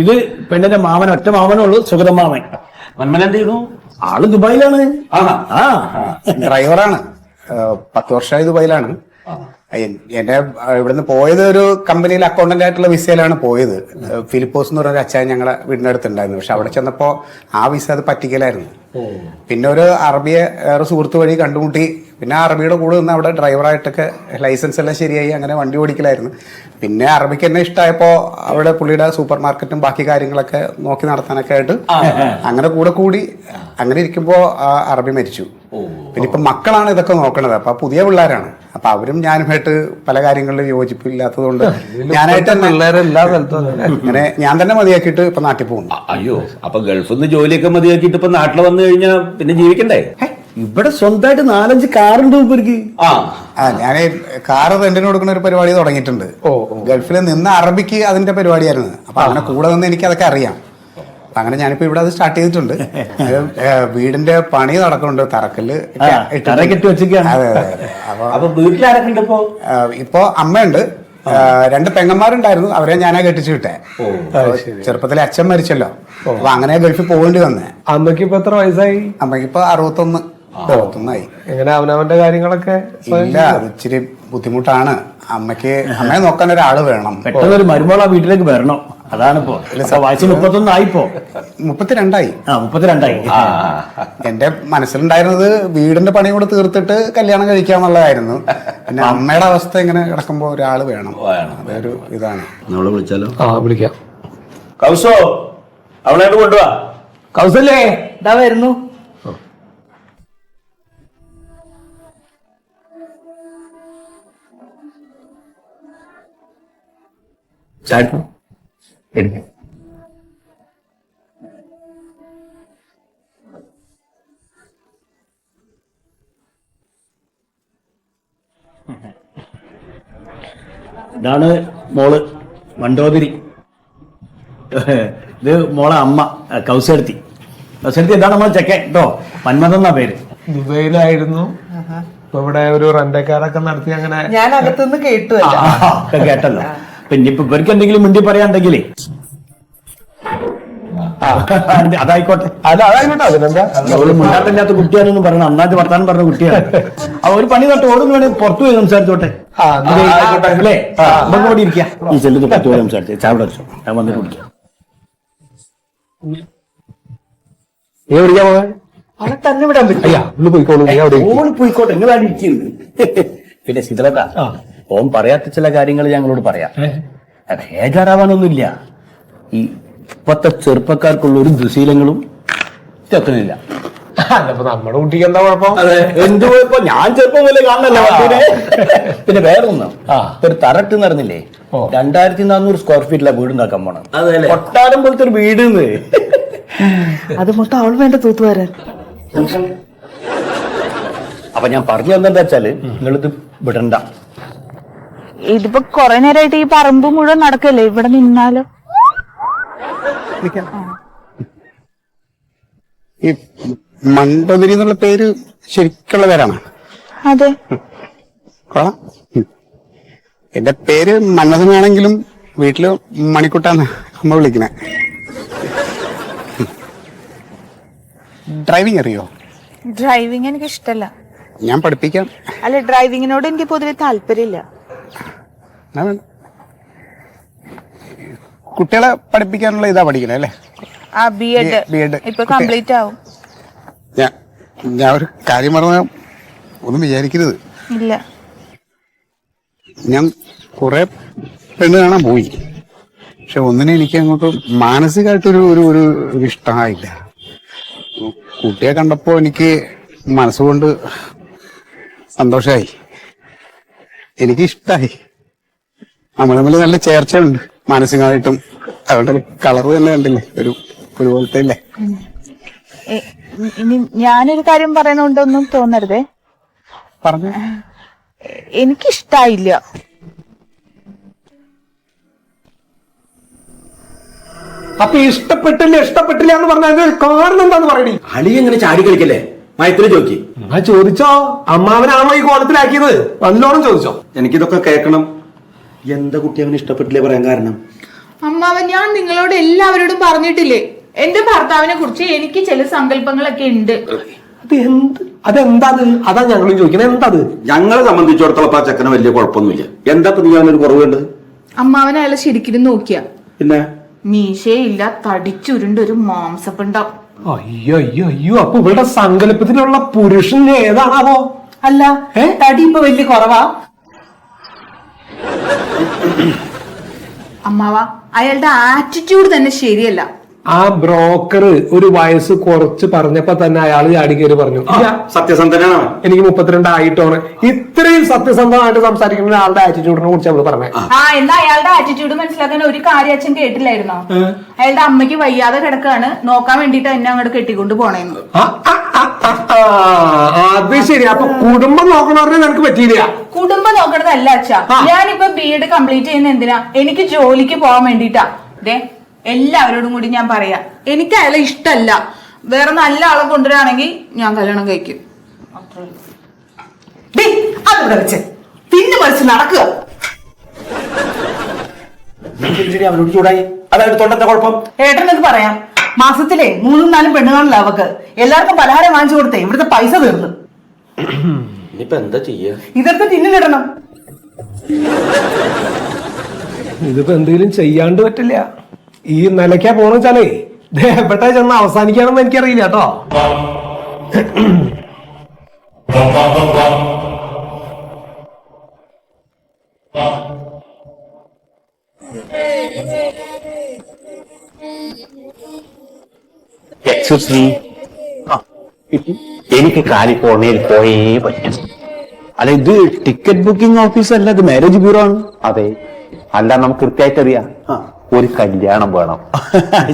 ഇത് പെണ്ണിന്റെ മാമൻ, ഒറ്റ മാമനേ ഉള്ളൂ, സുഗതം മാമൻ. മന്മന എന്ത് ചെയ്യുന്നു? ആള് ദുബായിലാണ്. ഡ്രൈവറാണ്. 10 വർഷമായി ദുബായിലാണ്. എന്റെ ഇവിടുന്ന് പോയത് ഒരു കമ്പനിയിൽ അക്കൗണ്ടന്റ് ആയിട്ടുള്ള വിസയിലാണ് പോയത്. ഫിലിപ്പോസ് എന്ന് പറഞ്ഞൊരു അച്ചായൻ ഞങ്ങളെ വീടിന്റെ അടുത്തുണ്ടായിരുന്നു. പക്ഷെ അവിടെ ചെന്നപ്പോ ആ വിസ അത് പറ്റിക്കലായിരുന്നു. പിന്നെ ഒരു അറബിയെ വേറെ സുഹൃത്ത് വഴി കണ്ടുമുട്ടി. പിന്നെ അറബിയുടെ കൂടെ നിന്ന് അവിടെ ഡ്രൈവറായിട്ടൊക്കെ ലൈസൻസ് എല്ലാം ശരിയായി അങ്ങനെ വണ്ടി ഓടിക്കലായിരുന്നു. പിന്നെ അറബിക്ക് എന്നെ ഇഷ്ടമായപ്പോ അവിടെ പുള്ളിയുടെ സൂപ്പർ മാർക്കറ്റും ബാക്കി കാര്യങ്ങളൊക്കെ നോക്കി നടത്താനൊക്കെ ആയിട്ട് അങ്ങനെ കൂടി അങ്ങനെ ഇരിക്കുമ്പോ ആ അറബി മരിച്ചു. പിന്നെ ഇപ്പൊ മക്കളാണ് ഇതൊക്കെ നോക്കണത്. അപ്പൊ പുതിയ പിള്ളേരാണ്. അപ്പൊ അവരും ഞാനുമായിട്ട് പല കാര്യങ്ങളിലും യോജിപ്പില്ലാത്തതുകൊണ്ട് ഞാനായിട്ട് അങ്ങനെ ഞാൻ തന്നെ മതിയാക്കിയിട്ട് ഇപ്പൊ നാട്ടിൽ പോകുന്നു. അയ്യോ, അപ്പൊ ഗൾഫിൽ നിന്ന് ജോലിയൊക്കെ മതിയാക്കിയിട്ട് ഇപ്പൊ നാട്ടിൽ വന്നു കഴിഞ്ഞാൽ പിന്നെ ജീവിക്കണ്ടേ? ഇവിടെ സ്വന്തമായിട്ട് 4-5 കാറുണ്ട് ഇവർക്ക്. ഞാൻ കാറ് റെന്റിന് കൊടുക്കുന്ന ഒരു പരിപാടി തുടങ്ങിയിട്ടുണ്ട്. ഗൾഫിൽ നിന്ന് അറബിക്ക് അതിന്റെ പരിപാടിയായിരുന്നു. അപ്പൊ അങ്ങനെ കൂടെ നിന്ന് എനിക്ക് അതൊക്കെ അറിയാം. അങ്ങനെ ഞാനിപ്പോ ഇവിടെ അത് സ്റ്റാർട്ട് ചെയ്തിട്ടുണ്ട്. വീടിന്റെ പണി നടക്കുന്നുണ്ട്. തറക്കല്ല് കെട്ടി വെച്ചിരിക്കുകയാണ്. അതെ. അപ്പൊ വീട്ടിലാരൊക്കെ ഇപ്പൊ അമ്മയുണ്ട്, 2 പെങ്ങന്മാരുണ്ടായിരുന്നു. അവരെ ഞാനാ കെട്ടിച്ചു വിട്ടേ. ചെറുപ്പത്തിലെ അച്ഛൻ മരിച്ചല്ലോ. അപ്പൊ അങ്ങനെ ഗൾഫിൽ പോകേണ്ടി വന്നേ. അമ്മയ്ക്ക് ഇപ്പൊ എത്ര വയസ്സായി? അമ്മയ്ക്ക് ഇപ്പൊ 61 എങ്ങനെ അവനവന്റെ കാര്യങ്ങളൊക്കെ? ഇല്ല, അത് ഇച്ചിരി ബുദ്ധിമുട്ടാണ്. അമ്മയെ നോക്കാൻ ഒരാള് വേണം. പെട്ടെന്നൊരു മരുമോൾ ആ വീട്ടിലേക്ക് വരണം. അതാണിപ്പോ വയസ്സ് 31 ആയിപ്പോ. 32ആയി. 32ആയി. എന്റെ മനസ്സിലുണ്ടായിരുന്നത് വീടിന്റെ പണി കൂടെ തീർത്തിട്ട് കല്യാണം കഴിക്കാന്നുള്ളതായിരുന്നു. പിന്നെ അമ്മയുടെ അവസ്ഥ ഇങ്ങനെ കിടക്കുമ്പോ ഒരാള് വേണം. അതൊരു ഇതാണ്. നമ്മളെ വിളിച്ചാലോ? വിളിക്കാം. കൗസോ, അവളായിട്ട് കൊണ്ടുപോവാ. കൗസല്ലേ, ഇതാ വരുന്നു. ഇതാണ് മോള് മണ്ടോതിരി. ഇത് മോളെ അമ്മ കൗസെടുത്തി. ഇതാണ് നമ്മളെ ചെക്കൻ കേട്ടോ. മന്മഥൻ എന്നാ പേര്. ദുബൈയിലായിരുന്നു. ഇപ്പൊ ഇവിടെ ഒരു റെന്റക്കാരൊക്കെ നടത്തി. അങ്ങനെ ഞാൻ അകത്തുനിന്ന് കേട്ടു കേട്ടല്ലോ. പിന്നെ ഇപ്പൊ ഇവർക്ക് എന്തെങ്കിലും മുണ്ടി പറയാണ്ടെങ്കിലേ അതായിക്കോട്ടെ. അതിനെന്താ മുണ്ടാട്ടില്ലാത്ത കുട്ടിയാണെന്ന് പറയണം. നന്നായിട്ട് വർത്താനം പറഞ്ഞ കുട്ടിയാണ്. ഒരു പണി തൊട്ട് ഓടുന്നു വേണേ പുറത്തു പോയി സംസാരിച്ചോട്ടെ. അല്ലേ നമുക്ക് കൂടി ഇരിക്കാം. ഈ ചെല്ലുന്ന പുറത്തു പോയി സംസാരിച്ചേ. ചാവിടെ വെച്ചോ, ഞാൻ വന്നിട്ട് കുടിക്കാം. നീ വിളിക്കാൻ പോകാൻ? അവളെ തന്നെ വിടാൻ പറ്റും. പോയിക്കോട്ടെ, നിങ്ങളാണ് ഇരിക്കുന്നത്. പിന്നെ ശീതളത്ത ഓൻ പറയാത്ത ചില കാര്യങ്ങൾ ഞങ്ങളോട് പറയാം. ബേജാറാവാനൊന്നുമില്ല. ഈ ഇപ്പത്തെ ചെറുപ്പക്കാർക്കുള്ള ഒരു ദുശീലങ്ങളും തെക്കുന്നില്ല. നമ്മുടെ കുട്ടിക്ക് എന്താ കുഴപ്പം? എന്ത് കുഴപ്പം? ഞാൻ ചെറുപ്പം പോലെ കാണണല്ലോ. പിന്നെ വേറൊന്നും, ഒരു തറട്ട് നടന്നില്ലേ, 2400 സ്ക്വയർ ഫീറ്റിലെ വീടുണ്ടാക്കാൻ പോണം. കൊട്ടാരം പോലത്തെ ഒരു വീട്. അത് മൊത്തം അവൾ വേണ്ട തൂത്തുവരാൻ. അപ്പൊ ഞാൻ പറഞ്ഞു തന്നെന്താ വെച്ചാല്, നിങ്ങളിത് വിടണ്ട. ഇതിപ്പോ കൊറേ നേരമായിട്ട് ഈ പറമ്പ് മുഴുവൻ നടക്കല്ലേ, ഇവിടെ നിന്നാലോ? ഈ മണ്ടോതിരി എന്നുള്ള പേര് ശരിക്കുള്ള പേരാണ്? അതെ. കൊള്ളാം. എന്റെ പേര് മന്മഥനാണെങ്കിലും വീട്ടില് മണിക്കുട്ടാന്ന് അമ്മ വിളിക്കണേ. ഡ്രൈവിംഗ് അറിയോ? ഡ്രൈവിംഗ് എനിക്ക് ഇഷ്ടല്ല. ഞാൻ പഠിപ്പിക്കാം. അല്ല, ഡ്രൈവിങ്ങിനോട് എനിക്ക് പൊതുവെ താല്പര്യമില്ല. കുട്ടികളെ പഠിപ്പിക്കാനുള്ള ഇതാ പഠിക്കണേ അല്ലേ? ബി.എഡ് ഇപ്പൊ കംപ്ലീറ്റ് ആവും. ഞാൻ ഒരു കാര്യം പറഞ്ഞ ഒന്നും വിചാരിക്കരുത്. ഇല്ല, ഞാൻ കുറെ പെണ്ണ് കാണാൻ പോയി. പക്ഷെ ഒന്നിനെ എനിക്ക് അങ്ങോട്ട് മാനസികമായിട്ടൊരു ഒരു ഇഷ്ടമായില്ല. കുട്ടിയെ കണ്ടപ്പോ എനിക്ക് മനസ്സുകൊണ്ട് സന്തോഷമായി. എനിക്ക് ഇഷ്ടമായി. നമ്മൾ തമ്മിൽ നല്ല ചേർച്ചയുണ്ട് മാനസികമായിട്ടും. അതുകൊണ്ട് കളറ് തന്നെ കണ്ടില്ലേ, ഒരുപോലത്തെ അല്ലേ? ഇനി ഞാനൊരു കാര്യം പറയണോണ്ടൊന്നും തോന്നരുതേ. പറഞ്ഞു. എനിക്കിഷ്ടായില്ല. അപ്പൊ ഇഷ്ടപ്പെട്ടില്ല എന്ന് പറഞ്ഞാൽ കാരണം എന്താന്ന് പറയണി? അളി എങ്ങനെ ചാടി കളിക്കല്ലേ? മയത്തിന് ചോദിക്കി. ചോദിച്ചോ? അമ്മാവനാണോ ഈ കോലത്തിലാക്കിയത്? നല്ലോണം ചോദിച്ചോ? എനിക്കിതൊക്കെ കേൾക്കണം. എന്താ കുട്ടി അവന് ഇഷ്ടപ്പെട്ടില്ലേ പറയാൻ കാരണം? അമ്മാവൻ, ഞാൻ നിങ്ങളോട് എല്ലാവരോടും പറഞ്ഞിട്ടില്ലേ എന്റെ ഭർത്താവിനെ കുറിച്ച് എനിക്ക് ചില സങ്കല്പങ്ങളൊക്കെ ഉണ്ട്. അതെന്താ അതാ ഞങ്ങളും ചോദിക്കുന്നത്. എന്താ ഞങ്ങളെ സംബന്ധിച്ചിടത്തോളം ആ ചെക്കന് വലിയ കുഴപ്പമൊന്നുമില്ല. എന്താ നീ അവനൊരു കുറവുണ്ട്? അമ്മാവൻ അയാളെ ശരിക്കും നോക്കിയ പിന്നെ മീശയില്ല, തടിച്ചുരുണ്ട് ഒരു മാംസപ്പിണ്ടം. അയ്യോ അയ്യോ അയ്യോ, അപ്പൊ ഇവളുടെ സങ്കല്പത്തിലുള്ള പുരുഷൻ ഏതാണാവോ? അല്ല തടി ഇപ്പൊ വലിയ കുറവാ. അമ്മാവ, അയാളുടെ ആറ്റിറ്റ്യൂഡ് തന്നെ ശരിയല്ല. ആ ബ്രോക്കർ ഒരു വയസ്സ് കുറച്ച് പറഞ്ഞപ്പോ തന്നെ അയാൾ ചാടി കയറി പറഞ്ഞു, സത്യസന്ധനാണ്, എനിക്ക് 32 ആയിട്ടാണ്. ഇത്രയും സത്യസന്ധമായിട്ട് സംസാരിക്കുന്ന ആളുടെ ആറ്റിറ്റ്യൂഡിനെ കുറിച്ച് നമ്മൾ പറഞ്ഞത്. എന്നാ അയാളുടെ ആറ്റിറ്റ്യൂഡ് മനസ്സിലാക്കാൻ ഒരു കാര്യം അച്ഛൻ കേട്ടില്ലായിരുന്നോ? അയാളുടെ അമ്മയ്ക്ക് വയ്യാതെ കിടക്കാണ്, നോക്കാൻ വേണ്ടിട്ട് എന്നെ അങ്ങോട്ട് കെട്ടിക്കൊണ്ട് പോണേന്ന്. അത് ശരി. അപ്പൊ കുടുംബം നോക്കണവരെ നിനക്ക് പറ്റിയില്ല. കുടുംബം നോക്കണതല്ല അച്ഛാ, ഞാനിപ്പോ BEd കംപ്ലീറ്റ് ചെയ്യുന്ന എന്തിനാ? എനിക്ക് ജോലിക്ക് പോകാൻ വേണ്ടിട്ടാ. എല്ലാവരോടും കൂടി ഞാൻ പറയാ, എനിക്ക് അയാളെ ഇഷ്ടല്ല. വേറെ നല്ല ആളെ കൊണ്ടുവരാണെങ്കിൽ ഞാൻ കല്യാണം കഴിക്കും. അതിവിടെ വെച്ച് പിന്നെ മനസ്സിൽ നടക്കുക. അവരോട് ചൂടായി, അതായത് തൊണ്ടത്തെ കുഴപ്പം. ഏട്ടനത് പറയാം, മാസത്തിലെ 3-4 പെണ്ണുകാണല്ലോ അവക്ക്. എല്ലാവർക്കും പലഹാരം വാങ്ങിച്ചു കൊടുത്തേ ഇവിടുത്തെ പൈസ തീർന്നു. ഇനിയിപ്പോ എന്താ ചെയ്യാ? ഇതൊക്കെ തിന്നിലിടണം. ഇതിപ്പോ എന്തെങ്കിലും ചെയ്യാണ്ട് പറ്റില്ല. ഈ നിലയ്ക്കാ പോണെന്ന് വെച്ചാലേ ദേഹപ്പെട്ട ചെന്ന് അവസാനിക്കാണെന്ന് എനിക്കറിയില്ല കേട്ടോ. എക്സ്ക്യൂസ് മീ, എനിക്ക് കാലിഫോർണിയയിൽ പോയേ പറ്റും. അല്ല, ഇത് ടിക്കറ്റ് ബുക്കിംഗ് ഓഫീസ് അല്ല, ഇത് മാരേജ് ബ്യൂറോ ആണ്. അതെ, അല്ല നമുക്ക് കൃത്യമായിട്ട് അറിയാം. ഒരു കല്യാണം വേണം.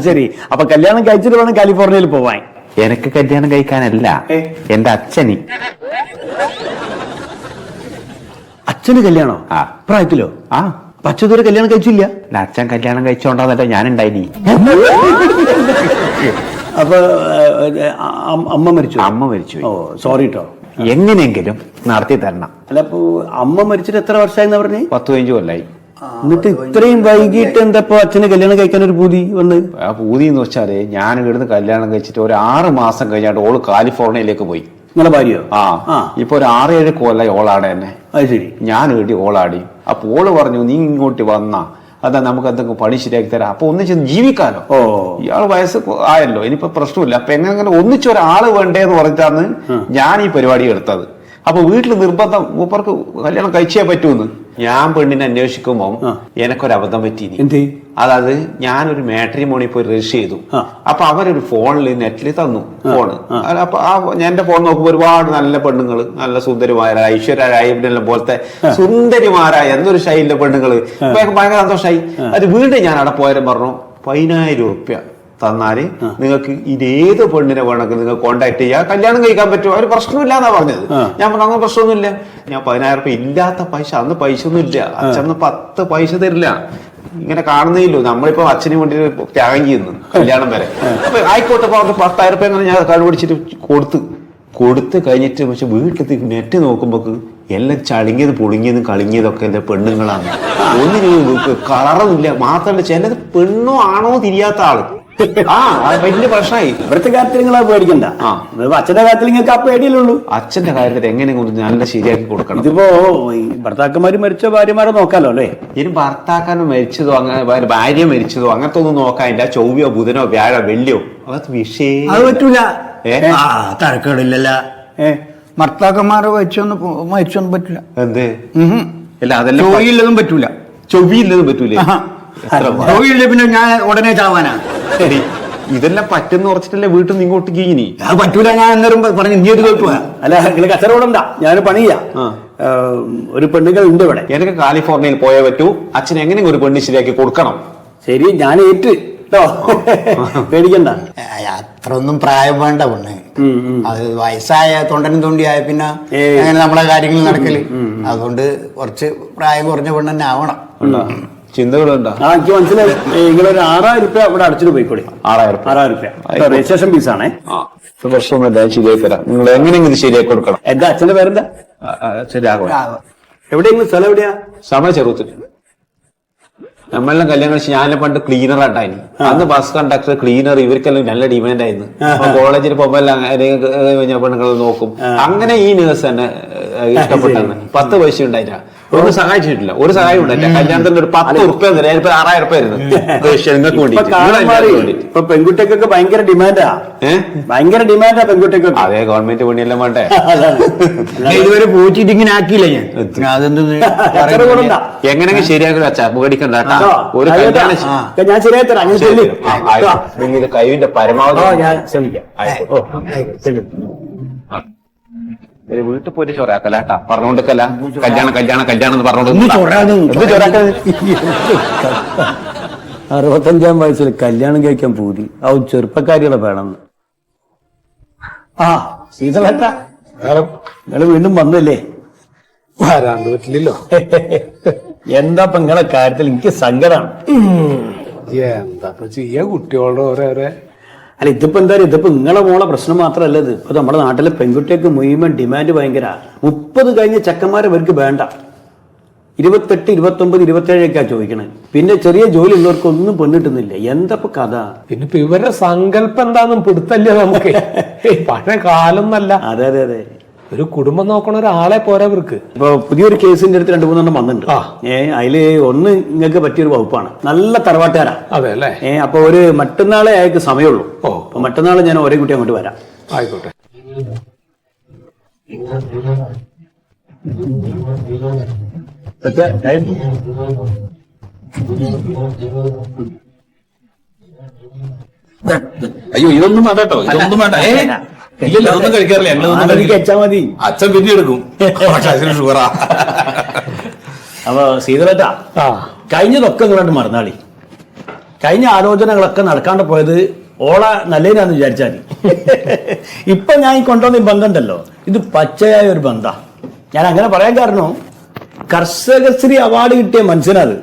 ശരി, അപ്പൊ കല്യാണം കഴിച്ചിട്ട് വേണം കാലിഫോർണിയയിൽ പോവാൻ. എനിക്ക് കല്യാണം കഴിക്കാനല്ല, എന്റെ അച്ഛന്. അച്ഛന് കല്യാണോ? ആ. പ്രായത്തിലോ? ആ, അച്ഛൻ ഇതുവരെ കല്യാണം കഴിച്ചില്ല. അച്ഛൻ കല്യാണം കഴിച്ചോണ്ടാന്നല്ലോ ഞാനുണ്ടായിനി. അപ്പൊ അമ്മ മരിച്ചു? അമ്മ മരിച്ചു. ഓ സോറി കേട്ടോ. എങ്ങനെയെങ്കിലും നടത്തി തരണം. അല്ല, അപ്പൊ അമ്മ മരിച്ചിട്ട് എത്ര വർഷമായിന്ന് പറഞ്ഞേ? 10-15 കൊല്ലായി. എന്നിട്ട് ഇത്രയും വൈകിട്ട് എന്താ അച്ഛന് കല്യാണം കഴിക്കാൻ ഒരു പൂതി വന്ന്? ആ പൂതി എന്ന് വെച്ചാല് ഞാൻ ഇവിടുന്ന് കല്യാണം കഴിച്ചിട്ട് ഒരു 6 മാസം കഴിഞ്ഞാട്ട് ഓള് കാലിഫോർണിയയിലേക്ക് പോയി. നിങ്ങളെ ഭാര്യയോ? ആ, ഇപ്പൊ ഒരു 6-7 കൊല്ലായി ഓളാടെ തന്നെ. അത് ശരി. ഞാൻ വീട്ടിൽ ഓളാടി. അപ്പൊ ഓള് പറഞ്ഞു, നീ ഇങ്ങോട്ട് വന്നാ അതാ നമുക്ക് എന്തെങ്കിലും പണി ശരിയാക്കി തരാം, അപ്പൊ ഒന്നിച്ച് ജീവിക്കാലോ. ഓ, ഇയാള് വയസ്സ് ആയല്ലോ, ഇനിയിപ്പോ പ്രശ്നമില്ല. അപ്പൊ എങ്ങനെ ഒന്നിച്ചൊരാള് വേണ്ടേന്ന് പറഞ്ഞിട്ടാണ് ഞാൻ ഈ പരിപാടി എടുത്തത്. അപ്പൊ വീട്ടിൽ നിർബന്ധം, മൂപ്പർക്ക് കല്യാണം കഴിച്ചേ പറ്റൂന്ന്. ഞാൻ പെണ്ണിനെ അന്വേഷിക്കുമ്പോ എനക്കൊരബദ്ധം പറ്റി. അതായത് ഞാനൊരു മാട്രിമോണി പോയി രജിസ്റ്റർ ചെയ്തു. അപ്പൊ അവരൊരു ഫോണിൽ നെറ്റിൽ തന്നു ഫോണ്. അപ്പൊ എന്റെ ഫോൺ നോക്കുമ്പോ ഒരുപാട് നല്ല പെണ്ണുങ്ങള്, നല്ല സുന്ദരിമാരായ ഐശ്വര്യ പോലത്തെ സുന്ദരിമാരായ എന്തൊരു ശൈലിന്റെ പെണ്ണുങ്ങള്. ഭയങ്കര സന്തോഷമായി. അത് വീണ്ടും ഞാൻ അവിടെ പോയാലും പറഞ്ഞു, 10,000 ഉറുപ്യ തന്നാല് നിങ്ങൾക്ക് ഇതേത് പെണ്ണിനെ വേണമെങ്കിൽ നിങ്ങൾ കോണ്ടാക്ട് ചെയ്യുക, കല്യാണം കഴിക്കാൻ പറ്റുമോ, ഒരു പ്രശ്നമില്ല എന്നാ പറഞ്ഞത്. ഞാൻ പറഞ്ഞു, അങ്ങനെ പ്രശ്നമൊന്നുമില്ല. ഞാൻ 10,000 ഉറുപ്യ ഇല്ലാത്ത പൈസ, അന്ന് പൈസ ഒന്നും ഇല്ല, അച്ഛന്ന് 10 പൈസ തരില്ല. ഇങ്ങനെ കാണുന്നില്ലോ, നമ്മളിപ്പോ അച്ഛന് വേണ്ടി ത്യാഗം ചെയ്യുന്നു കല്യാണം വരെ. അപ്പൊ ആയിക്കോട്ടെ, 10,000 ഉറുപ്യ അങ്ങനെ ഞാൻ കണ്ടുപിടിച്ചിട്ട് കൊടുത്ത് കഴിഞ്ഞിട്ട് പക്ഷെ വീട്ടിലെത്തി നെറ്റ് നോക്കുമ്പോ എല്ലാം ചളിങ്ങിയത് പൊളിങ്ങിയതും കളിങ്ങിയതൊക്കെ എന്റെ പെണ്ണുങ്ങളാണ്. ഒന്നിനും കളറൊന്നുമില്ല. മാത്രമല്ല ചിലത് പെണ്ണോ ആണോ തിരിയാത്ത ആള്. വലിയ പ്രശ്നമായി. ഇവിടുത്തെ കാര്യത്തിൽ നിങ്ങൾ പേടിക്കണ്ട. അച്ഛന്റെ കാര്യത്തിൽ നിങ്ങൾക്ക് ആ പേടിയല്ലുള്ളൂ. അച്ഛന്റെ കാര്യത്തിൽ എങ്ങനെയും നല്ല ശരിയാക്കി കൊടുക്കണം. ഇതിപ്പോ ഭർത്താക്കന്മാര് മരിച്ച ഭാര്യമാരെ നോക്കാലോ അല്ലേ? ഇനി ഭർത്താക്കന്മാർ മരിച്ചതോ അങ്ങനെ ഭാര്യ മരിച്ചതോ അങ്ങനത്തെ ഒന്നും നോക്കാനില്ല. ചൊവ്വയോ ബുധനോ വ്യാഴോ വെള്ളിയോ അത് വിഷയം. അത് പറ്റൂല. തരക്കേടില്ലല്ല. ഭർത്താക്കന്മാർ മരിച്ചൊന്നും പറ്റില്ല. എന്തേ? അല്ല അതെല്ലാം ചൊവ്വയില്ലതും പറ്റൂല. ചൊവ്വയില്ലതും പറ്റൂലേ? ചൊവ്വയില്ല പിന്നെ ഞാൻ ഉടനെ ചാവാനാ. ശരി, ഇതെല്ലാം പറ്റുന്ന ഉറച്ചിട്ടല്ലേ വീട്ടിൽ നിന്ന് ഇങ്ങോട്ട് ഇനി അത് പറ്റൂല. ഞാൻ അന്നേരം പറഞ്ഞു നീ ഒരു കുഴപ്പമില്ല. അല്ല, നിങ്ങൾ കച്ചവടം ഞാൻ പണി ചെയ്യാം. ഒരു പെണ്ണുങ്ങൾ ഉണ്ട് ഇവിടെ. എനിക്ക് കാലിഫോർണിയയിൽ പോയേ പറ്റൂ. അച്ഛൻ എങ്ങനെയും ഒരു പെണ്ണ് ശരിയാക്കി കൊടുക്കണം. ശരി, ഞാൻ ഏറ്റ് കേട്ടോ, പേടിക്കണ്ട. അത്ര ഒന്നും പ്രായം വേണ്ട പെണ്ണ്. അത് വയസ്സായ തൊണ്ടനും തൊണ്ടിയായ പിന്നെ അങ്ങനെ നമ്മളെ കാര്യങ്ങൾ നടക്കല്. അതുകൊണ്ട് കുറച്ച് പ്രായം കുറഞ്ഞ പെണ്ണ് തന്നെ ആവണം. ചിന്തകളുണ്ടോ? എനിക്ക് മനസ്സിലായി. നിങ്ങളൊരു 6,000 രൂപ ഇവിടെ അടച്ചിട്ട് പോയിക്കോളി. 6,000 രൂപ രജിസ്ട്രേഷൻ ഫീസാണേ. പ്രശ്നമൊന്നുമില്ല, ശരിയാക്കി തരാം. നിങ്ങൾ എങ്ങനെയെങ്കിലും ഇത് ശരിയാക്കി കൊടുക്കണം. എന്താ അച്ഛന്റെ പേരെന്താ? ശരിയാകും. എവിടെയെങ്കിലും സ്ഥലം എവിടെയാ? സമയ ചെറുത്തിൽ. നമ്മളെല്ലാം കല്യാണം കഴിച്ച് ഞാനെല്ലാം പണ്ട് ക്ലീനർ ആയിട്ടായിരുന്നു. അന്ന് ബസ് കണ്ടക്ടർ, ക്ലീനർ ഇവർക്കെല്ലാം നല്ല ഡിമാൻഡ് ആയിരുന്നു. അപ്പൊ കോളേജിൽ പോകുമ്പോ എല്ലാം പെണ്ണുങ്ങൾ നോക്കും. അങ്ങനെ ഈ നേഴ്സ് തന്നെ ഇഷ്ടപ്പെട്ടെന്ന്. 10 പൈസ ഉണ്ടായില്ല, ഒന്നും സഹായിച്ചിട്ടില്ല, ഒരു സഹായം ഉണ്ടായില്ല. കല്യാണത്തിന് ഒരു 10 ഉറുപ്പ്യ തരാം, 6,000 ഉറുപ്പ്യ ആയിരുന്നു നിങ്ങൾക്ക് വേണ്ടി. ഇപ്പൊ പെൺകുട്ടിക്കൊക്കെ ഭയങ്കര ഡിമാൻഡാ, ഭയങ്കര ഡിമാൻഡാ പെൺകുട്ടിക്കൊക്കെ. അതേ ഗവൺമെന്റ് പണിയെല്ലാം വേണ്ടേ. ഇതുവരെ പോയിട്ട് ഇങ്ങനെ ആക്കിയില്ല ഞാൻ. എങ്ങനെയെങ്കിലും ശരിയാക്കില്ല അച്ഛാ, പേടിക്കണ്ട കേട്ടോ. ഒരു കല്യാണം ഞാൻ ശരിയായി തരാം. അങ്ങനെ കഴിവിന്റെ പരമാവധി ഞാൻ ശ്രമിക്കാം. വീട്ടിൽ പോയിട്ട് ചൊറാക്കല്ല കേട്ടാ, പറഞ്ഞോണ്ടിരിക്കല്ല. കല്യാണം കല്യാണം കല്യാണം എന്ന് പറഞ്ഞോണ്ട് 65-ാം വയസ്സിൽ കല്യാണം കഴിക്കാൻ പൂതി, ആ ചെറുപ്പക്കാരികളെ വേണമെന്ന്. ആ ശീതളേട്ടാ, നിങ്ങള് വീണ്ടും വന്നല്ലേ? വരാണ്ട് പറ്റില്ലല്ലോ. എന്താ ഇപ്പൊ നിങ്ങളെ കാര്യത്തിൽ എനിക്ക് സങ്കടമാണ്. എന്താ ചെയ്യാ, കുട്ടികളുടെ ഓരോരോ. അല്ല ഇതിപ്പോ എന്താ, ഇതിപ്പോ നിങ്ങളെ മോളെ പ്രശ്നം മാത്രമല്ല ഇത്. ഇപ്പൊ നമ്മുടെ നാട്ടിലെ പെൺകുട്ടികൾക്ക് മുഴുവൻ ഡിമാൻഡ് ഭയങ്കര. 30 കഴിഞ്ഞ ചെക്കന്മാരെ അവർക്ക് വേണ്ട. 28, 29, 27 ചോദിക്കണേ. പിന്നെ ചെറിയ ജോലി ഉള്ളവർക്കൊന്നും പെണ്ണിട്ടുന്നില്ല. എന്താ ഇപ്പൊ കഥ? പിന്നെ ഇപ്പൊ ഇവരുടെ സങ്കല്പം എന്താന്നും പിടുത്തല്ലേ നമുക്ക്. പഴയ കാലം എന്നല്ല. അതെ അതെ അതെ, ഒരു കുടുംബം നോക്കണ ഒരാളെ പോരാ ഇവർക്ക്. ഇപ്പൊ പുതിയൊരു കേസിന്റെ അടുത്ത് 2-3 വന്നിട്ടുണ്ട്. അതില് ഒന്ന് നിങ്ങൾക്ക് പറ്റിയൊരു വകുപ്പാണ്. നല്ല തറവാട്ടുകാരാ. അതെ അല്ലേ? അപ്പൊ ഒരു മറ്റന്നാളെ അയാൾക്ക് സമയമുള്ളൂ. അപ്പൊ മറ്റന്നാൾ ഞാൻ ഒരേ കുട്ടി അങ്ങോട്ട് വരാം. ആയിക്കോട്ടെ. അയ്യോ ഇതൊന്നും വേണ്ട കേട്ടോ, ഇതൊന്നും വേണ്ട. ഇല്ലല്ലോ, അതൊന്നും കഴിക്കാറില്ല ഞങ്ങളൊന്നും. കഴിച്ചാ മതി, അച്ഛൻ പിന്നെ എടുക്കും. ഷുഗറാ. അപ്പൊ സീതളേട്ടാ, കഴിഞ്ഞതൊക്കെ നിങ്ങളായിട്ട് മറന്നാളി. കഴിഞ്ഞ ആലോചനകളൊക്കെ നടക്കാണ്ട് പോയത് ഓള നല്ലതിനാന്ന് വിചാരിച്ചാൽ മതി. ഇപ്പൊ ഞാൻ ഈ കൊണ്ടുവന്ന ഈ ബന്ധം ഉണ്ടല്ലോ, ഇത് പച്ചയായ ഒരു ബന്ധാ. ഞാൻ അങ്ങനെ പറയാൻ കാരണം കർഷകശ്രീ അവാർഡ് കിട്ടിയ മനുഷ്യനത്.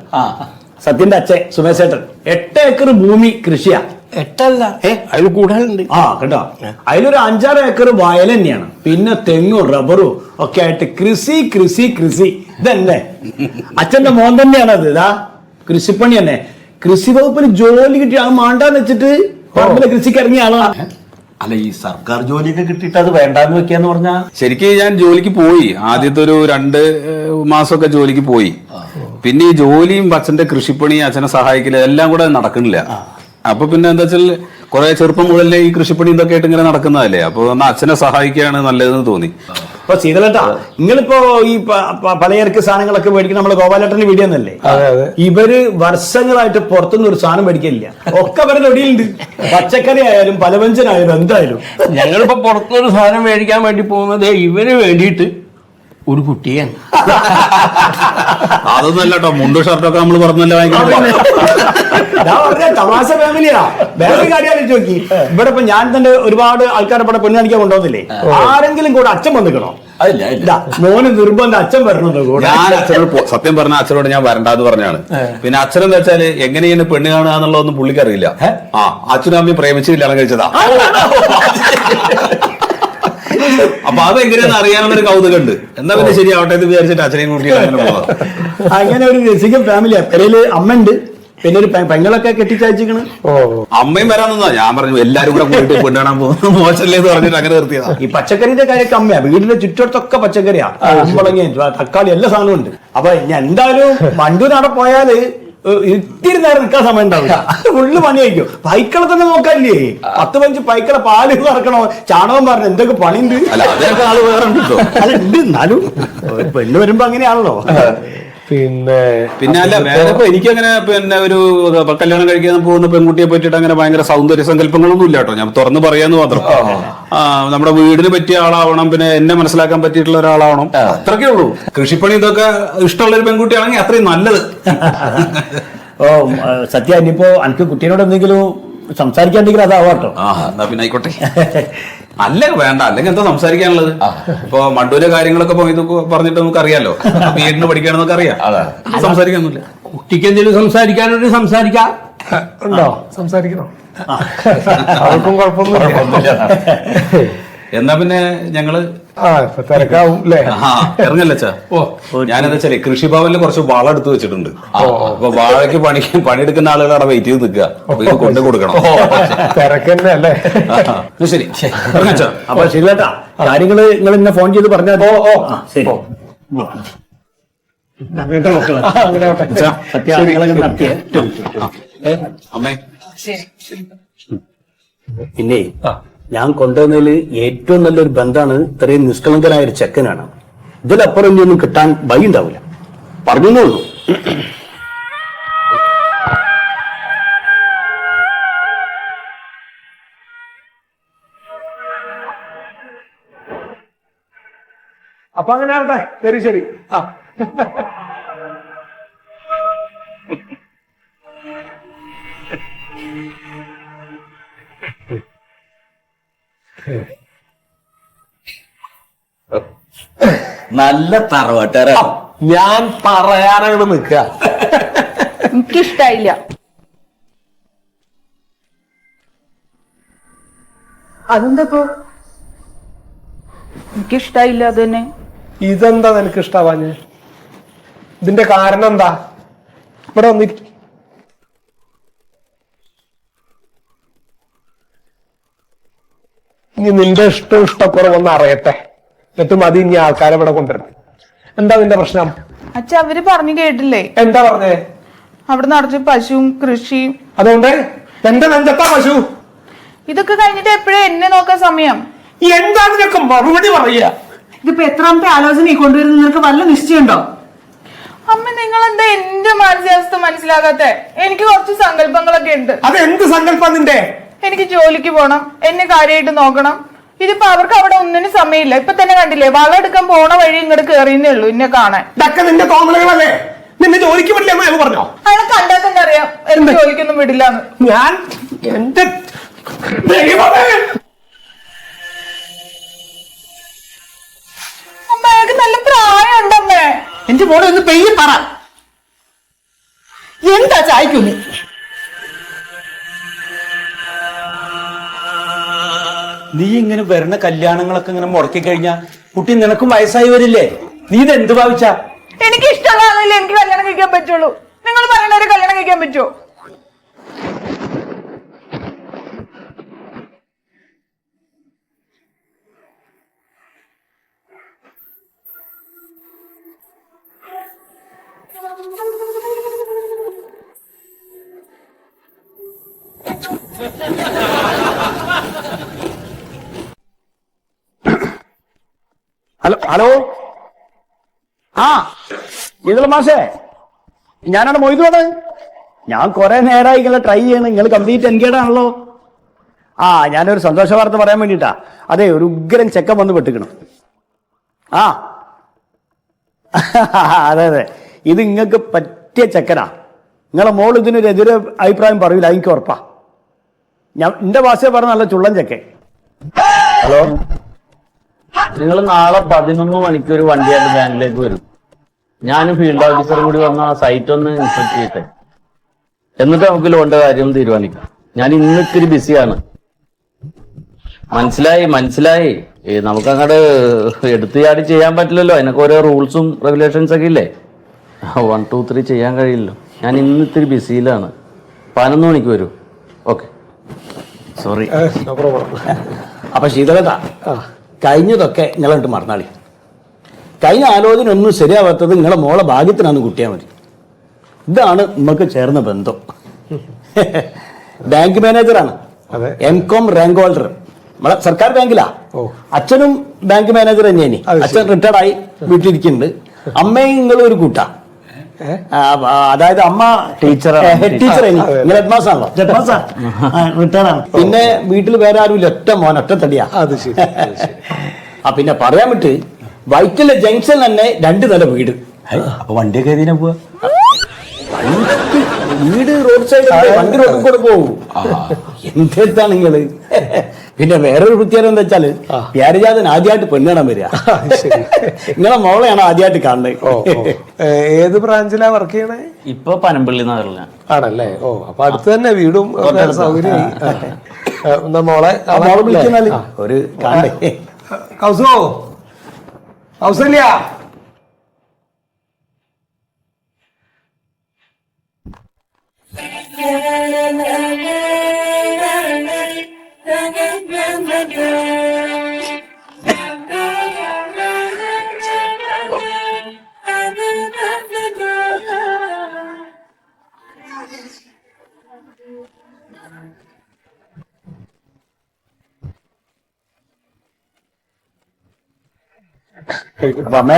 സത്യന്റെ അച്ഛൻ സുമേശേട്ടൻ 8 ഏക്കർ ഭൂമി കൃഷിയാ. 8 അല്ല, അതിൽ കൂടുതലുണ്ട്. ആ കേട്ടോ, അതിലൊരു 5-6 ഏക്കർ വയൽ തന്നെയാണ്. പിന്നെ തെങ്ങും റബ്ബറും ഒക്കെ ആയിട്ട് കൃഷി കൃഷി കൃഷി ഇതന്നെ. അച്ഛന്റെ മോൻ തന്നെയാണ് അത്. ഇതാ കൃഷിപ്പണി തന്നെ. കൃഷി വകുപ്പിന് ജോലി കിട്ടി അത് മാണ്ടാന്ന് വെച്ചിട്ട് പറമ്പിലെ കൃഷിക്ക് ഇറങ്ങിയ ആളാണ്. അല്ല, ഈ സർക്കാർ ജോലിയൊക്കെ കിട്ടിയിട്ട് അത് വേണ്ടാന്ന് വെക്കാന്ന് പറഞ്ഞാ, ശരിക്കും ഞാൻ ജോലിക്ക് പോയി. ആദ്യത്തെ ഒരു 2 മാസമൊക്കെ ജോലിക്ക് പോയി. പിന്നെ ഈ ജോലിയും അച്ഛന്റെ കൃഷിപ്പണിയും അച്ഛനെ സഹായിക്കല് എല്ലാം കൂടെ നടക്കണില്ല. അപ്പൊ പിന്നെ എന്താ വെച്ചാൽ കുറെ ചെറുപ്പം മുതലേ ഈ കൃഷിപ്പണി ഇതൊക്കെ ആയിട്ട് ഇങ്ങനെ നടക്കുന്നതല്ലേ. അപ്പൊ അച്ഛനെ സഹായിക്കുകയാണ് നല്ലതെന്ന് തോന്നി. അപ്പൊ സീതളേട്ടാ, നിങ്ങളിപ്പോ ഈ പലചരക്ക് സാധനങ്ങളൊക്കെ മേടിക്കുന്ന നമ്മള് ഗോപാലേട്ടന്റെ വീഡിയോ എന്നല്ലേ? ഇവര് വർഷങ്ങളായിട്ട് പുറത്തുനിന്ന് ഒരു സാധനം മേടിക്കില്ല. ഒക്കെ അവരുടെ ഒടിയിലുണ്ട്. പച്ചക്കറി ആയാലും പലവ്യഞ്ജനായാലും എന്തായാലും. ഞങ്ങളിപ്പോ പുറത്തുനിന്നൊരു സാധനം മേടിക്കാൻ വേണ്ടി പോകുന്നത് ഇവന് വേണ്ടിയിട്ട് ഒരു കുട്ടിയാണ്. അതൊന്നും അല്ല കേട്ടോ, മുണ്ട് ഷർട്ടൊക്കെ നമ്മൾ പറഞ്ഞല്ലോ. തമാശ ഫാമിലിയാ. വേറെ കാര്യം നോക്കി, ഇവിടെ ഇപ്പൊ ഞാൻ തന്നെ ഒരുപാട് ആൾക്കാരെ ഇവിടെ പെണ്ണ് കാണിക്കാൻ കൊണ്ടുപോകുന്നില്ലേ? ആരെങ്കിലും കൂടെ അച്ഛൻ വന്നിക്കണോ? മോന് നിർബന്ധം അച്ഛൻ വരണല്ലോ കൂടെ. ഞാൻ അച്ഛനോട് സത്യം പറഞ്ഞ അച്ഛനോട് ഞാൻ വരണ്ടാന്ന് പറഞ്ഞാണ്. പിന്നെ അച്ഛനെന്താ വെച്ചാല് എങ്ങനെയാണ് പെണ്ണ് കാണുക എന്നുള്ളതൊന്നും പുള്ളിക്ക് അറിയില്ല. അച്ഛനും അമ്മയും പ്രേമിച്ചില്ല കഴിച്ചതാ. അപ്പൊ അതെങ്ങനെയാന്ന് അറിയാനുള്ളൊരു കൗതുകമുണ്ട്. എന്നാ പിന്നെ ശരിയാവട്ടെ എന്ന് വിചാരിച്ചിട്ട് അച്ഛനെയും കൂട്ടി അങ്ങനെ പോകാം. അങ്ങനെ ഒരു രസികൻ ഫാമിലിയാ. പെരയില് അമ്മയുണ്ട്, പിന്നെ ഒരു പെങ്ങളൊക്കെ കെട്ടിച്ചയച്ചിക്കണ്. അമ്മയും വരാന്നാ ഞാൻ പറഞ്ഞു. എല്ലാരും കൂടെ കൂട്ടിട്ട് പെണ്ണ് കാണാൻ പോകുന്നു മോശമല്ലേ എന്ന് പറഞ്ഞിട്ട് അങ്ങനെ നിർത്തിയതാ. ഈ പച്ചക്കറിന്റെ കാര്യമൊക്കെ അമ്മയാ. വീടിന്റെ ചുറ്റോടത്തൊക്കെ പച്ചക്കറിയാ, കുമ്പളങ്ങ, തക്കാളി, എല്ലാ സാധനവും ഉണ്ട്. അപ്പൊ ഞാൻ എന്തായാലും മണ്ടൂരവിടെ പോയാല് ഇത്തിരി നേരം നിൽക്കാൻ സമയം ഉണ്ടാവില്ല. ഫുള്ള് പണി കഴിക്കും. പൈക്കളെ തന്നെ നോക്കാനില്ലേ? 10-15 പൈക്കളെ പാല് കറക്കണോ, ചാണകം പറഞ്ഞ എന്തൊക്കെ പണിയുണ്ട്. അല്ല അതിനൊക്കെ ആള് വേറെ ഉണ്ടോ? അല്ല ഉണ്ട്, എന്നാലും പെണ്ണ് വരുമ്പോ അങ്ങനെയാണല്ലോ. പിന്നെ അല്ല വേറെ ഇപ്പൊ എനിക്കങ്ങനെ പിന്നെ ഒരു കല്യാണം കഴിക്കാൻ പോകുന്ന പെൺകുട്ടിയെ പറ്റിയിട്ട് അങ്ങനെ ഭയങ്കര സൗന്ദര്യ സങ്കല്പങ്ങളൊന്നും ഇല്ല കേട്ടോ. ഞാൻ തുറന്ന് പറയാന്ന് മാത്രം. നമ്മുടെ വീടിന് പറ്റിയ ആളാവണം, പിന്നെ എന്നെ മനസ്സിലാക്കാൻ പറ്റിയിട്ടുള്ള ഒരാളാവണം, അത്രക്കേ ഉള്ളൂ. കൃഷിപ്പണി ഇതൊക്കെ ഇഷ്ടമുള്ള ഒരു പെൺകുട്ടിയാണെങ്കിൽ അത്രയും നല്ലത്. ഓ സത്യ, ഇനിയിപ്പോ എനിക്ക് കുട്ടീനോട് എന്തെങ്കിലും സംസാരിക്കാണ്ടെങ്കിൽ അതാവാട്ടോ. എന്നാ പിന്നെ ആയിക്കോട്ടെ. അല്ല വേണ്ട, അല്ലെങ്കിൽ എന്താ സംസാരിക്കാനുള്ളത്? ഇപ്പൊ മണ്ടൂരെ കാര്യങ്ങളൊക്കെ പറഞ്ഞിട്ട് നമുക്ക് അറിയാലോ. വീടിന് പഠിക്കാണെന്നൊക്കെ അറിയാം. സംസാരിക്കാനൊന്നുമില്ല. കുട്ടിക്ക് എന്തെങ്കിലും സംസാരിക്കാനൊരു സംസാരിക്കാം. ഉണ്ടോ? സംസാരിക്കണോ? അവർക്കും കുഴപ്പമൊന്നുമില്ല. എന്നാ പിന്നെ ഞങ്ങള് ആ ഇപ്പൊ തിരക്കാവും അല്ലേ? ഇറങ്ങല്ല അച്ഛാ. ഞാനെന്താ വെച്ചാലേ കൃഷിഭവനിൽ കുറച്ച് വളം എടുത്ത് വെച്ചിട്ടുണ്ട്. അപ്പൊ വാഴയ്ക്ക് പണിയെടുക്കുന്ന ആളുകൾ അവിടെ വെയിറ്റ് ചെയ്ത് നിൽക്കുക. അപ്പൊ ഇത് കൊണ്ടു കൊടുക്കണം. തിരക്കന്നെ അല്ലേ? ശരി ഇറങ്ങച്ചാ. അപ്പൊ ശരിയേട്ടാ, കാര്യങ്ങള് നിങ്ങൾ ഇന്നെ ഫോൺ ചെയ്ത് പറഞ്ഞാൽ ശരി. സത്യാഗ്രഹങ്ങളൊക്കെ നടത്തിയ അമ്മേ പിന്നെ ഞാൻ കൊണ്ടുവന്നതിൽ ഏറ്റവും നല്ലൊരു ബന്ധമാണ് ഇത്രയും നിഷ്കളങ്കനായ ഒരു ചെക്കനാണ്. ഇതിലപ്പുറം ഇനിയൊന്നും കിട്ടാൻ ഭയം ഉണ്ടാവില്ല. പറഞ്ഞുള്ളൂ. അപ്പൊ അങ്ങനെ ആവട്ടെ. ശരി ശരി. ആ നല്ല തറവാട്ടാരാ. ഞാൻ പറയാനങ്ങോട്ട് നിക്ക. എനിക്കിഷ്ടായില്ല. അതെന്താ ഇപ്പൊ? എനിക്കിഷ്ടായില്ല. അത് തന്നെ. ഇതെന്താ നിനക്ക് ഇഷ്ടാവാഞ്ഞ്? ഇതിന്റെ കാരണം എന്താ? ഇവിടെ വന്നിട്ട് ഇനി നിന്റെ ഇഷ്ടക്കുറവൊന്ന് അറിയട്ടെ, എന്നിട്ട് മതി ഇനി ആൾക്കാരെ ഇവിടെ കൊണ്ടുവരണം. എന്താ നിന്റെ പ്രശ്നം? അച്ഛ അവര് പറഞ്ഞു കേട്ടില്ലേ? എന്താ പറഞ്ഞേ? അവിടെ നടത്തി പശുവും കൃഷിയും. അതുകൊണ്ട് എന്റെ നെഞ്ചത്താ പശു. ഇതൊക്കെ കഴിഞ്ഞിട്ട് എപ്പോഴും എന്നെ നോക്കാൻ സമയം. എന്താ നിനക്ക് മറുപടി പറയാ? ഇതിപ്പോ എത്രാമത്തെ ആലോചന ഈ കൊണ്ടുവരുന്ന നിനക്ക് വല്ല നിശ്ചയമുണ്ടോ? അമ്മ നിങ്ങൾ എന്താ എന്റെ മാനസികാവസ്ഥ മനസ്സിലാകാത്തെ? എനിക്ക് കുറച്ച് സങ്കല്പങ്ങളൊക്കെ ഉണ്ട്. അത് എന്ത് സങ്കല്പം നിന്റെ? എനിക്ക് ജോലിക്ക് പോണം, എന്നെ കാര്യമായിട്ട് നോക്കണം. ഇതിപ്പോ അവർക്ക് അവിടെ ഒന്നിനും സമയമില്ല. ഇപ്പൊ തന്നെ കണ്ടില്ലേ, വളം എടുക്കാൻ പോണ വഴി ഇങ്ങോട്ട് കേറിയെന്നേ ഉള്ളൂ എന്നെ കാണാൻ. ഇതൊക്കെ നിന്റെ തോന്നലുകളല്ലേ? നിന്നെ ജോലിക്ക് വിടില്ലെന്ന് അയാൾ പറഞ്ഞോ? അയാളെ കണ്ടാൽ തന്നെ അറിയാം എനിക്ക് ജോലിക്കൊന്നും വിടില്ലാന്ന്. ഞാൻ എന്റെ ദൈവമേ, അമ്മ അയാൾക്ക് നല്ല പ്രായമുണ്ടമ്മേ. എന്റെ മോളെ ഒന്ന് പെയ്യ പറ. എന്താ ചായക്കൊന്ന്? നീ ഇങ്ങനെ വരുന്ന കല്യാണങ്ങളൊക്കെ ഇങ്ങനെ മുടക്കി കഴിഞ്ഞാ കുട്ടി നിനക്കും വയസ്സായി വരില്ലേ? നീ ഇത് എന്ത് ഭാവിച്ചാ? എനിക്ക് ഇഷ്ടമുള്ള ആളല്ലേ എനിക്ക് കല്യാണം കഴിക്കാൻ പറ്റുള്ളൂ. നിങ്ങൾ പറയുന്നവരെ കല്യാണം കഴിക്കാൻ പറ്റുമോ? Hello hello. ആ ഇതള മാഷേ, ഞാനാണ് മൊയ്തുവാണ്. ഞാൻ കുറെ നേരമായി നിങ്ങളെ ട്രൈ ചെയ്യണം. നിങ്ങൾ കംപ്ലീറ്റ് എൻഗേഡാണല്ലോ. ആ ഞാനൊരു സന്തോഷ വാർത്ത പറയാൻ വേണ്ടിയിട്ടാ. അതെ, ഒരു ഉഗ്രൻ ചെക്കൻ വന്ന് പെട്ടിക്കണം. ആ അതെ അതെ, ഇത് നിങ്ങൾക്ക് പറ്റിയ ചെക്കനാ. നിങ്ങളെ മോൾ ഇതിനൊരു എതിരെ അഭിപ്രായം പറയൂല, എനിക്ക് ഉറപ്പാ. ഞാൻ എന്റെ ഭാഷയെ പറഞ്ഞ നല്ല ചുള്ളൻ ചെക്കൻ. ഹലോ, നിങ്ങൾ നാളെ 11 മണിക്ക് ഒരു വണ്ടിയായിട്ട് ബാങ്കിലേക്ക് വരും. ഞാനും ഫീൽഡ് ഓഫീസറും കൂടി വന്ന ആ സൈറ്റ് ഒന്ന് ഇൻസ്പെക്ട് ചെയ്യട്ടെ. എന്നിട്ട് നമുക്ക് ലോണിന്റെ കാര്യം തീരുമാനിക്കാം. ഞാൻ ഇന്ന് ഇത്തിരി ബിസിയാണ്. മനസ്സിലായി. നമുക്ക് അങ്ങോട്ട് എടുത്തു ചാടി ചെയ്യാൻ പറ്റില്ലല്ലോ. അതിനൊക്കെ ഓരോ റൂൾസും റെഗുലേഷൻസ് ഒക്കെ ഇല്ലേ. 1, 2, 3 ചെയ്യാൻ കഴിയില്ലല്ലോ. ഞാൻ ഇന്ന് ഇത്തിരി ബിസിയിലാണ്. 11 മണിക്ക് വരൂ. Okay, sorry. അപ്പൊ ശീതളതാ, കഴിഞ്ഞതൊക്കെ നിങ്ങളിട്ട് മറന്നാളി. കഴിഞ്ഞ ആലോചന ഒന്നും ശരിയാവാത്തത് നിങ്ങളെ മോളെ ഭാഗ്യത്തിനാന്ന് കുട്ടിയാൽ മതി. ഇതാണ് നമുക്ക് ചേർന്ന ബന്ധം. ബാങ്ക് മാനേജറാണ്, M.Com റാങ്ക് ഹോൾഡർ. നമ്മളെ സർക്കാർ ബാങ്കിലാ. അച്ഛനും ബാങ്ക് മാനേജർ തന്നെയാണ്. അച്ഛൻ റിട്ടയർഡ് ആയി വീട്ടിലിരിക്കുന്നുണ്ട്. അമ്മയും നിങ്ങളും ഒരു കൂട്ടാ. അതായത് അമ്മ ടീച്ചർ നിങ്ങൾ ഹെഡ്മാസ്റ്റർ ആണല്ലോ. ഹെഡ്മാസ്റ്റർ റിട്ടയർഡ് ആണ്. പിന്നെ വീട്ടിൽ വേറെ ആരും ഒറ്റ മോൻ, ഒറ്റ തടിയാ. പിന്നെ പറയാൻ വിട്ട് വൈറ്റിലെ ജംഗ്ഷൻ തന്നെ 2 നില വീട്. അപ്പൊ വണ്ടിയൊക്കെ ഏതിനാ പോവാ? വീട് റോഡ് സൈഡ്, വണ്ടി റോഡിൽ കൂടെ പോകും. എന്താണ് നിങ്ങള്? പിന്നെ വേറൊരു പ്രത്യേകത എന്താ വെച്ചാല് പ്യാരിജാതൻ ആദ്യമായിട്ട് പെണ്ണാൻ വരിക. നിങ്ങളെ മോളെയാണ് ആദ്യമായിട്ട് കാണുന്നത്. ഏത് ബ്രാഞ്ചിലാ വർക്ക് ചെയ്യണേ? ഇപ്പൊ പനമ്പള്ളി നഗറിലാണ്. ആണല്ലേ? ഓ, അപ്പൊ അടുത്ത് തന്നെ വീടും സൗകര്യമായി. മോളെ വിളിക്കുന്നാല് ഒരു കാണേ. കൗസോ, കൗസല്യ അപ്പൊ അമ്മേ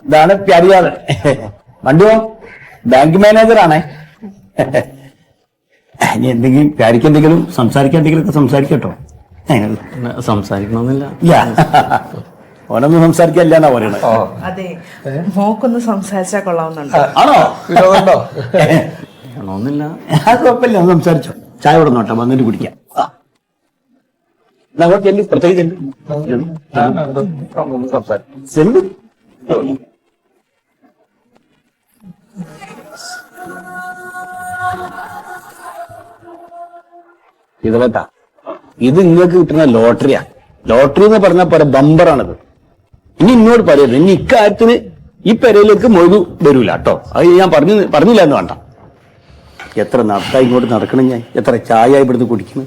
ഇതാണ് പ്യാരിയാള് വണ്ടിയോ ബാങ്ക് മാനേജറാണേ. ഇനി എന്തെങ്കിലും പ്യാരിക്ക് എന്തെങ്കിലും സംസാരിക്കാൻ സംസാരിക്കട്ടോ. സംസാരിക്കണമെന്നില്ല. ഇല്ല ഓനൊന്നും സംസാരിക്കല്ലാന്നാ പറയണേ. അതെ, മോക്കൊന്ന് സംസാരിച്ചാ കൊള്ളാവുന്നുണ്ട്. ആണോ? വിരോധമുണ്ടോ? വേണമെന്നില്ല. അത് കുഴപ്പമില്ല, ഒന്ന് സംസാരിച്ചോ. ചായ ഇവിടെ നോട്ടെ, വന്നിട്ട് കുടിക്കാം. പ്രത്യേകിച്ച് ഇതേട്ടാ, ഇത് നിങ്ങൾക്ക് കിട്ടുന്ന ലോട്ടറിയാ. ലോട്ടറി എന്ന് പറഞ്ഞാൽ പോലെ ബമ്പറാണിത്. ഇനി എന്നോട് പറയരുത്, ഇനി ഇക്കാര്യത്തിന് ഈ പെരയിലേക്ക് മൊഴി വരൂല കേട്ടോ. അത് ഞാൻ പറഞ്ഞില്ല എന്ന് വേണ്ട. എത്ര നടത്താ ഇങ്ങോട്ട് നടക്കണം, ഞാൻ എത്ര ചായ ഇവിടുന്ന് കുടിക്കുന്നു.